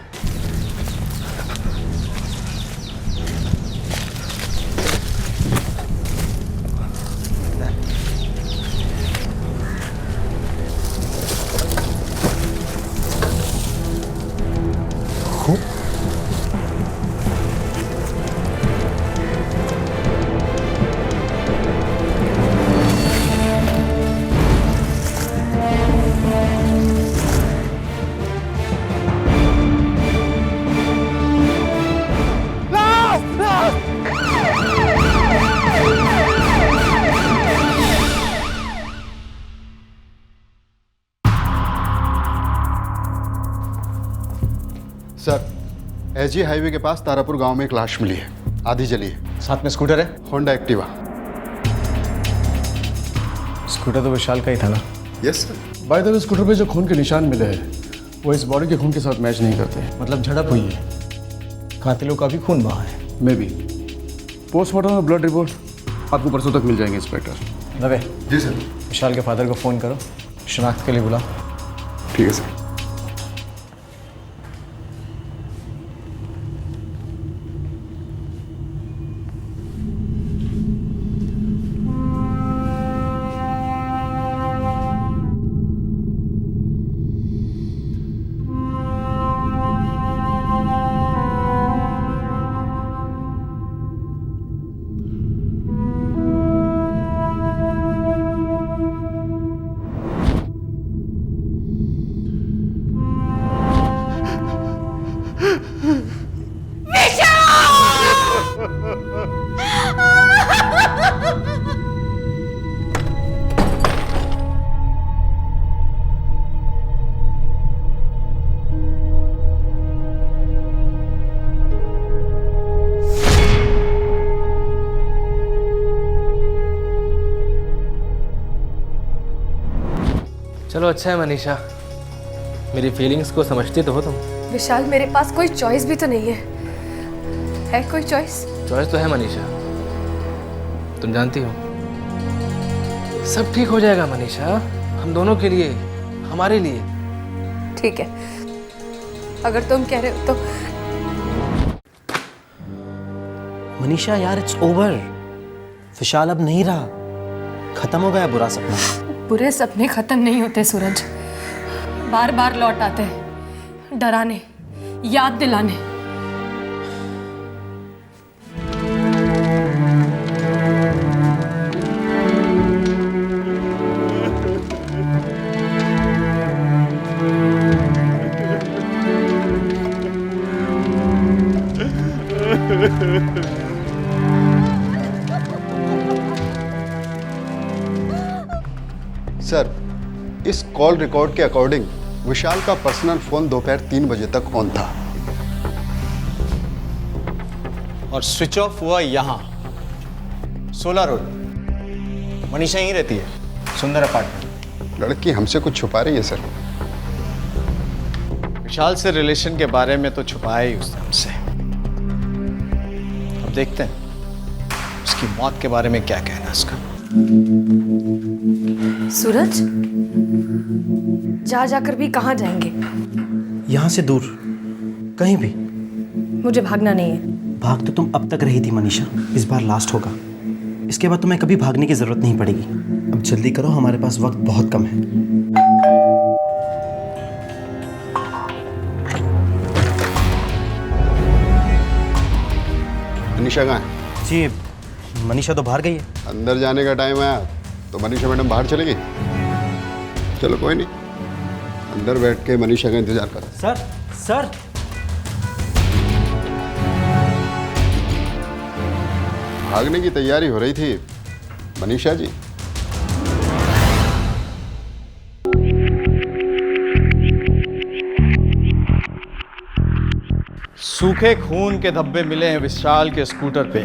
सर, एसजी हाईवे के पास तारापुर गांव में एक लाश मिली है, आधी जली है। साथ में स्कूटर है? Honda Activa. स्कूटर तो विशाल का ही था ना? Yes sir. By the way, scooter पे जो खून के निशान मिले हैं वो इस बॉडी के खून के साथ मैच नहीं करते। मतलब झड़प हुई है, कातिलों का भी खून बहा है। May be. पोस्टमार्टम और ब्लड रिपोर्ट आपको परसों तक मिल जाएंगे इंस्पेक्टर। दवे। जी सर। विशाल के फादर को फ़ोन करो, शनाख्त के लिए बुला। ठीक है सर। चलो अच्छा है मनीषा, मेरी फीलिंग्स को समझती तो हो तुम। विशाल, मेरे पास कोई चॉइस भी तो नहीं है कोई चॉइस? चॉइस तो है मनीषा, तुम जानती हो। सब ठीक हो जाएगा मनीषा, हम दोनों के लिए, हमारे लिए। ठीक है, अगर तुम कह रहे हो तो। मनीषा यार, इट्स ओवर। विशाल अब नहीं रहा, खत्म हो गया बुरा सपना। बुरे सपने खत्म नहीं होते सूरज, बार बार लौट आते हैं, डराने, याद दिलाने। सर, इस कॉल रिकॉर्ड के अकॉर्डिंग विशाल का पर्सनल फोन दोपहर 3 बजे तक ऑन था और स्विच ऑफ हुआ यहाँ 16 रोड। मनीषा यहीं रहती है, सुंदर अपार्टमेंट। लड़की हमसे कुछ छुपा रही है सर। विशाल से रिलेशन के बारे में तो छुपाया ही उसने हमसे। अब देखते हैं उसकी मौत के बारे में क्या कहना है उसका। सूरज, जा जाकर भी कहाँ जाएंगे? यहाँ से दूर, कहीं भी। मुझे भागना नहीं है। भाग तो तुम अब तक रही थी मनीषा, इस बार लास्ट होगा। इसके बाद तुम्हें कभी भागने की जरूरत नहीं पड़ेगी। अब जल्दी करो, हमारे पास वक्त बहुत कम है। मनीषा कहाँ है? जी मनीषा तो बाहर गई है। अंदर जाने का टाइम आया तो मनीषा मैडम बाहर चले गई। चलो कोई नहीं, अंदर बैठ के मनीषा का इंतजार करो। सर भागने की तैयारी हो रही थी मनीषा जी। सूखे खून के धब्बे मिले हैं विशाल के स्कूटर पे।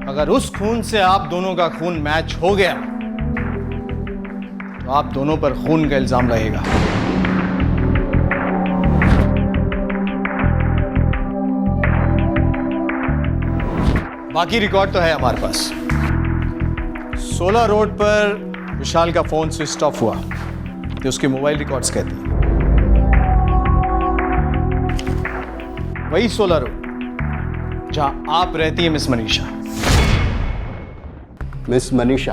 अगर उस खून से आप दोनों का खून मैच हो गया तो आप दोनों पर खून का इल्जाम लगेगा। बाकी रिकॉर्ड तो है हमारे पास। 16 रोड पर विशाल का फोन स्विच ऑफ हुआ तो उसके मोबाइल रिकॉर्ड्स कहते हैं। वही 16 रोड जहां आप रहती हैं मिस मनीषा। मिस मनीषा,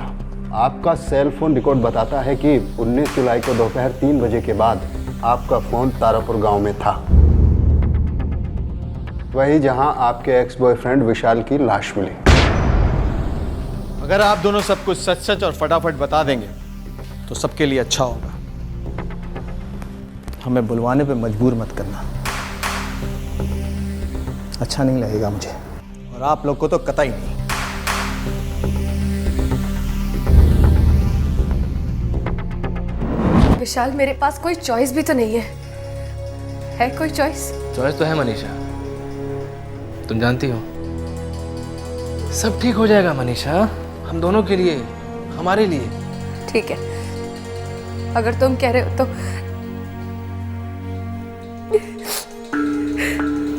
आपका सेल फोन रिकॉर्ड बताता है कि 19 जुलाई को दोपहर 3 बजे के बाद आपका फोन तारापुर गांव में था, वही जहां आपके एक्स बॉयफ्रेंड विशाल की लाश मिली। अगर आप दोनों सब कुछ सच सच और फटाफट बता देंगे तो सबके लिए अच्छा होगा। हमें बुलवाने पे मजबूर मत करना, अच्छा नहीं लगेगा मुझे, और आप लोग को तो कतई नहीं। विशाल, मेरे पास कोई चॉइस भी तो नहीं है कोई चॉइस? चॉइस तो है मनीषा, तुम जानती हो सब ठीक हो जाएगा मनीषा, हम दोनों के लिए, हमारे लिए। ठीक है, अगर तुम कह रहे हो तो।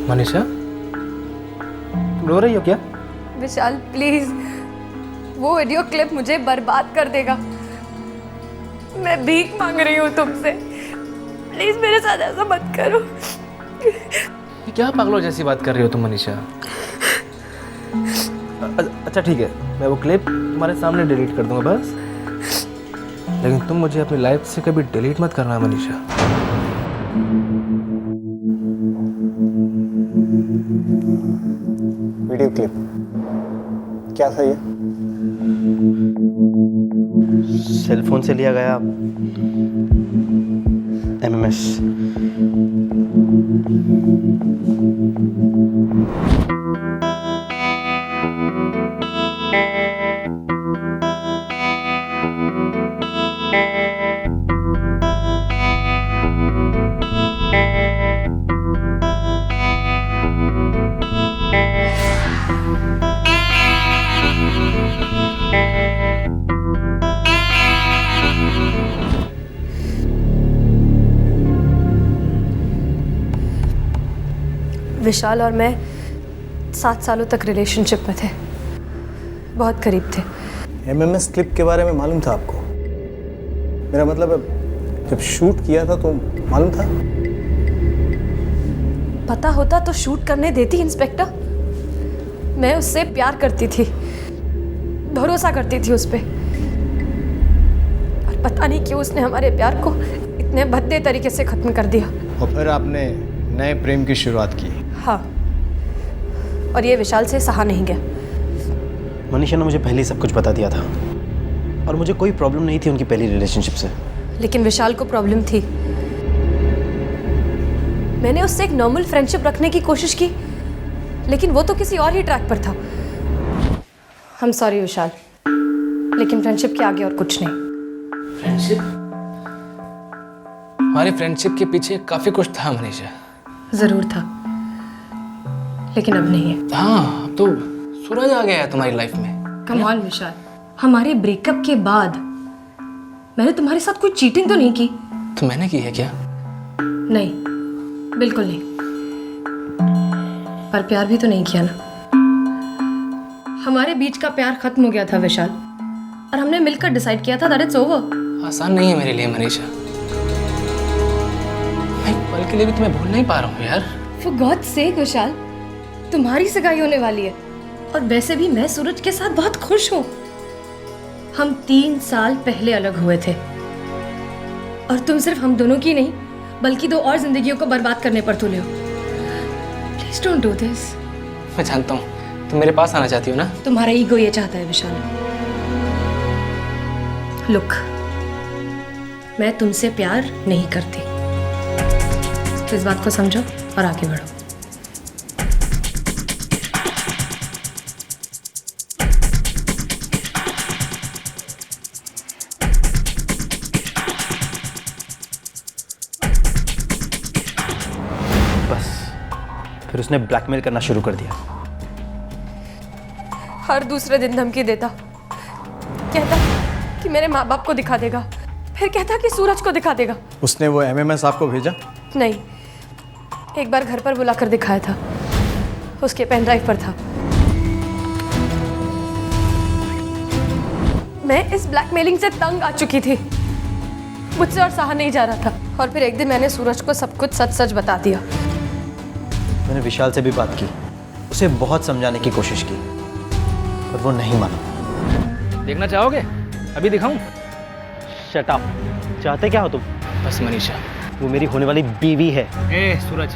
मनीषा, रो रही हो क्या? विशाल प्लीज, वो वीडियो क्लिप मुझे बर्बाद कर देगा। मैं भीख मांग रही हूँ तुमसे, प्लीज मेरे साथ ऐसा मत करो। ये क्या पागलों जैसी बात कर रही हो तुम मनीषा? अच्छा ठीक है, मैं वो क्लिप तुम्हारे सामने डिलीट कर दूंगा बस, लेकिन तुम मुझे अपनी लाइफ से कभी डिलीट मत करना मनीषा। वीडियो क्लिप क्या था ये? सेल फोन से लिया गया MMS। विशाल और मैं 7 सालों तक रिलेशनशिप में थे, बहुत करीब थे। MMS क्लिप के बारे में मालूम था आपको? मेरा मतलब है, जब शूट किया था तो मालूम था? पता होता तो शूट करने देती इंस्पेक्टर। मैं उससे प्यार करती थी, भरोसा करती थी उस पे, और पता नहीं क्यों उसने हमारे प्यार को इतने भद्दे तरीके से खत्म कर दिया। और फिर आपने नए प्रेम की शुरुआत की। हाँ, और ये विशाल से सहा नहीं गया। मनीषा ने मुझे पहले ही सब कुछ बता दिया था, और मुझे कोई प्रॉब्लम नहीं थी उनकी पहली रिलेशनशिप से। लेकिन विशाल को प्रॉब्लम थी। मैंने उससे एक नॉर्मल फ्रेंडशिप रखने की कोशिश की, लेकिन वो तो किसी और ही ट्रैक पर था। हम सॉरी विशाल, लेकिन फ्रेंडशिप के आगे और कुछ नहीं। फ्रेंडशिप? हमारी फ्रेंडशिप के पीछे काफी कुछ था मनीषा। जरूर था, लेकिन अब नहीं है। हाँ, अब तो सूरज आ गया है तुम्हारी लाइफ में। कम ऑन विशाल, हमारे ब्रेकअप के बाद मैंने तुम्हारे साथ कोई चीटिंग तो नहीं की? तो मैंने की है क्या? नहीं, बिल्कुल नहीं। पर प्यार भी तो नहीं किया ना। हमारे बीच का प्यार खत्म हो गया था विशाल, और हमने मिलकर डिसाइड किया था दैट इट्स ओवर। आसान नहीं है मेरे लिए मनीषा, मैं एक पल के लिए भी तुम्हें भूल नहीं पा रहा हूँ यार। For God's sake विशाल, तुम्हारी सगाई होने वाली है और वैसे भी मैं सूरज के साथ बहुत खुश हूँ। हम 3 साल पहले अलग हुए थे और तुम सिर्फ हम दोनों की नहीं बल्कि 2 और जिंदगियों को बर्बाद करने पर तुले हो। Please don't do this. मैं जानता हूँ तुम मेरे पास आना चाहती हो ना। तुम्हारा ईगो ये चाहता है विशाल। लुक, मैं तुमसे प्यार नहीं करती, तो इस बात को समझो और आगे बढ़ो। बस फिर उसने ब्लैकमेल करना शुरू कर दिया। हर दूसरे दिन धमकी देता, कहता कि मेरे माँ बाप को दिखा देगा, फिर कहता कि सूरज को दिखा देगा। उसने वो एमएमएस आपको भेजा? नहीं, एक बार घर पर बुलाकर दिखाया था, उसके पेन ड्राइव पर था। मैं इस ब्लैकमेलिंग से तंग आ चुकी थी, मुझसे और सहा नहीं जा रहा था। और फिर एक दिन मैंने सूरज को सब कुछ सच सच बता दिया। मैंने विशाल से भी बात की, उसे बहुत समझाने की कोशिश की, पर वो नहीं माना। देखना चाहोगे? अभी दिखाऊं? Shut up. चाहते क्या हो तुम? बस मनीषा, वो मेरी होने वाली बीवी है। ए सूरज,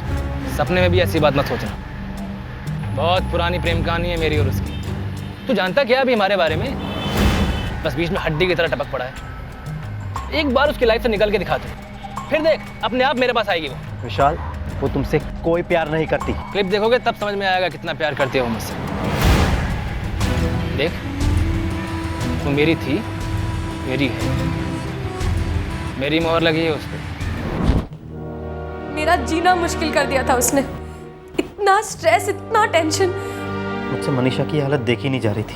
सपने में भी ऐसी बात मत सोचना। बहुत पुरानी प्रेम कहानी है मेरी और उसकी। तू जानता क्या अभी हमारे बारे में? बस बीच में हड्डी की तरह टपक पड़ा है। एक बार उसकी लाइफ से निकल के दिखा दे, फिर देख अपने आप मेरे पास आएगी वो। विशाल, वो तुमसे कोई प्यार नहीं करती। क्लिप देखोगे तब समझ में आएगा कितना प्यार करते हो मुझसे। देख, वो मेरी थी, मेरी है, मेरी मोहर लगी है उस पर। मेरा जीना मुश्किल कर दिया था उसने। इतना स्ट्रेस, इतना टेंशन। मुझसे मनीषा की हालत देखी नहीं जा रही थी।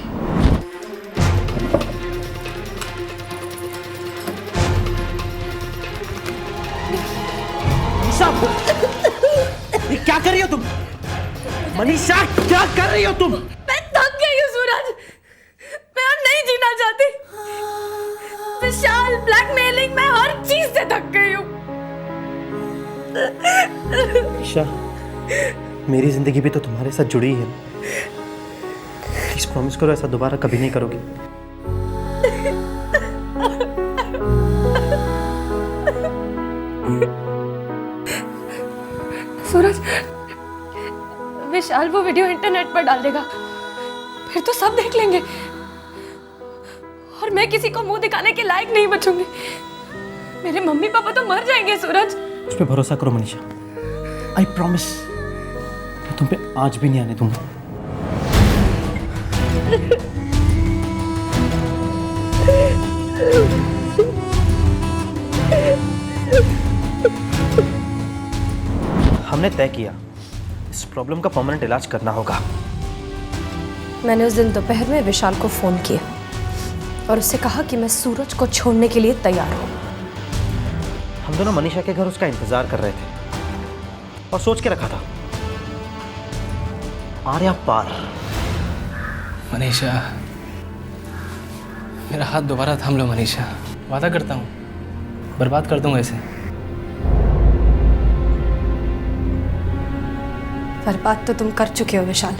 ये क्या कर रही हो तुम? मनीषा, क्या कर रही हो तुम? मैं थक गई हूँ सूरज, मैं और नहीं जीना चाहती। विशाल, ब्लैकमेलिंग, मैं हर चीज से थक गई हूँ। मनीषा, मेरी जिंदगी भी तो तुम्हारे साथ जुड़ी है। प्लीज प्रॉमिस करो ऐसा दोबारा कभी नहीं करोगे। सूरज, विशाल वो वीडियो इंटरनेट पर डाल देगा, फिर तो सब देख लेंगे और मैं किसी को मुंह दिखाने के लायक नहीं बचूंगी। मेरे मम्मी पापा तो मर जाएंगे सूरज। उस पे भरोसा करो मनीषा, आई प्रॉमिस मैं तुम पे आज भी नहीं आने दूंगा। हमने तय किया इस प्रॉब्लम का परमानेंट इलाज करना होगा। मैंने उस दिन दोपहर में विशाल को फोन किया और उससे कहा कि मैं सूरज को छोड़ने के लिए तैयार हूं। हम दोनों मनीषा के घर उसका इंतजार कर रहे थे और सोच के रखा था, आर्या पार। मनीषा, मेरा हाथ दोबारा थाम लो मनीषा, वादा करता हूँ बर्बाद कर दूंगा इसे। बर्बाद तो तुम कर चुके हो विशाल,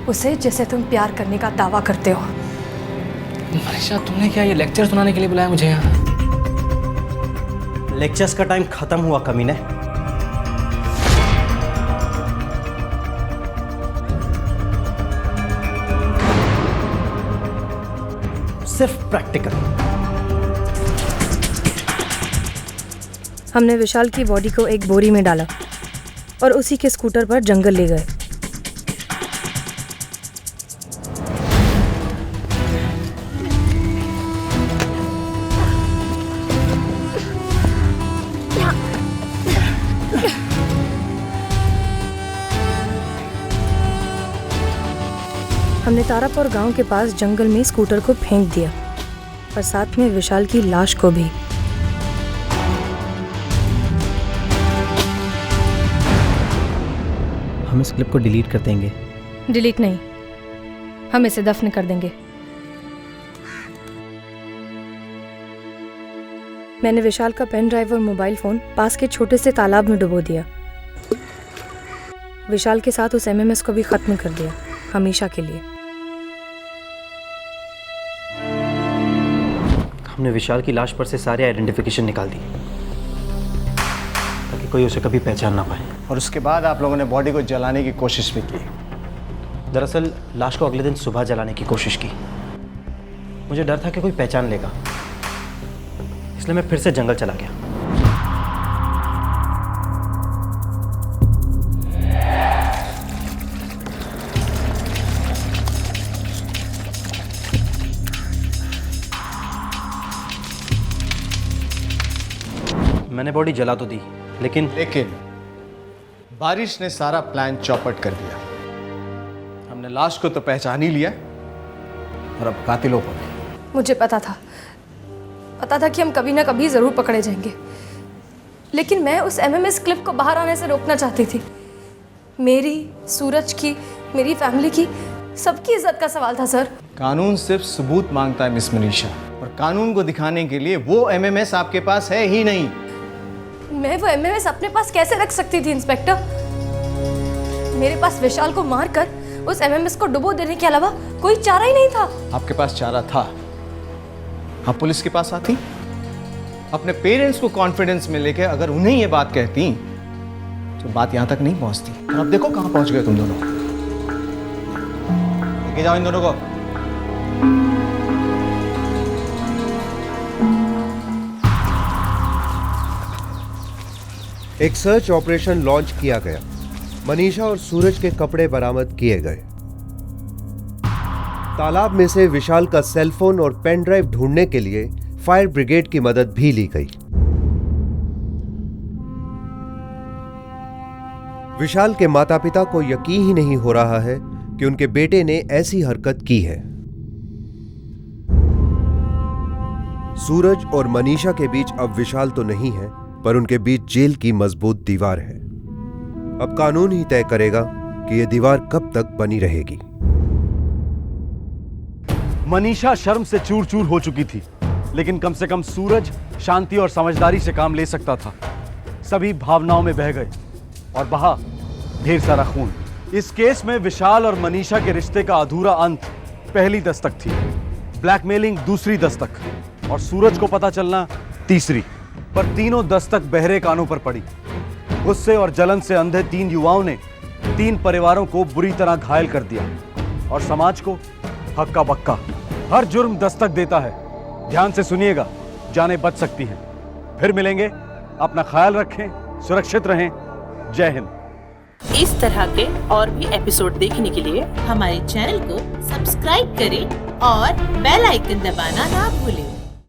उसे जिसे तुम प्यार करने का दावा करते हो। मनीषा, तुमने क्या ये लेक्चर सुनाने के लिए बुलाया मुझे यहाँ? लेक्चर्स का टाइम खत्म हुआ कमीने। सिर्फ प्रैक्टिकल। हमने विशाल की बॉडी को एक बोरी में डाला और उसी के स्कूटर पर जंगल ले गए। हमने तारापुर गांव के पास जंगल में स्कूटर को फेंक दिया और साथ में विशाल की लाश को भी। हम इस क्लिप को डिलीट कर देंगे। डिलीट नहीं, हम इसे दफन कर देंगे। मैंने विशाल का पेन ड्राइव और मोबाइल फोन पास के छोटे से तालाब में डुबो दिया। विशाल के साथ उस एमएमएस को भी खत्म कर दिया, हमेशा के लिए। हमने विशाल की लाश पर से सारे आइडेंटिफिकेशन निकाल दी ताकि कोई उसे कभी पहचान ना पाए। और उसके बाद आप लोगों ने बॉडी को जलाने की कोशिश भी की। दरअसल लाश को अगले दिन सुबह जलाने की कोशिश की। मुझे डर था कि कोई पहचान लेगा, इसलिए मैं फिर से जंगल चला गया। मैंने बॉडी जला तो दी, लेकिन बारिश ने सारा प्लान चौपट कर दिया। हमने लाश को तो पहचान ही लिया और अब कातिलों को नहीं। मुझे पता था कि हम कभी ना कभी ज़रूर पकड़े जाएंगे, लेकिन मैं उस एमएमएस क्लिप को बाहर आने से रोकना चाहती थी। मेरी, सूरज की, मेरी फैमिली की, सबकी इज्जत का सवाल था सर। कानून सिर्फ सबूत मांगता है मिस मनीषा, और कानून को दिखाने के लिए वो एमएमएस आपके पास है ही नहीं। मैं वो एमएमएस अपने पास कैसे रख सकती थी इंस्पेक्टर? मेरे पास विशाल को मारकर उस एमएमएस को डुबो देने के अलावा कोई चारा ही नहीं था। आपके पास चारा था, आप पुलिस के पास आती, अपने पेरेंट्स को कॉन्फिडेंस में लेके अगर उन्हें ये बात कहती तो बात यहां तक नहीं पहुंचती। और अब देखो कहां पहुंच गए तुम दोनों। लेके जाओ इन दोनों को। एक सर्च ऑपरेशन लॉन्च किया गया। मनीषा और सूरज के कपड़े बरामद किए गए। तालाब में से विशाल का सेलफोन और पेन ड्राइव ढूंढने के लिए फायर ब्रिगेड की मदद भी ली गई। विशाल के माता पिता को यकीन ही नहीं हो रहा है कि उनके बेटे ने ऐसी हरकत की है। सूरज और मनीषा के बीच अब विशाल तो नहीं है, पर उनके बीच जेल की मजबूत दीवार है। अब कानून ही तय करेगा कि यह दीवार कब तक बनी रहेगी। मनीषा शर्म से चूर चूर हो चुकी थी, लेकिन कम से कम सूरज शांति और समझदारी से काम ले सकता था। सभी भावनाओं में बह गए और बहा ढेर सारा खून। इस केस में विशाल और मनीषा के रिश्ते का अधूरा अंत पहली दस्तक थी, ब्लैकमेलिंग दूसरी दस्तक और सूरज को पता चलना तीसरी। पर तीनों दस्तक बहरे कानों पर पड़ी। गुस्से और जलन से अंधे 3 युवाओं ने 3 परिवारों को बुरी तरह घायल कर दिया और समाज को हक्का बक्का। हर जुर्म दस्तक देता है। ध्यान से सुनिएगा, जानें बच सकती हैं। फिर मिलेंगे, अपना ख्याल रखें, सुरक्षित रहें। जय हिंद। इस तरह के और भी एपिसोड देखने के लिए हमारे चैनल को सब्सक्राइब करें और बेल आइकन दबाना ना भूलें।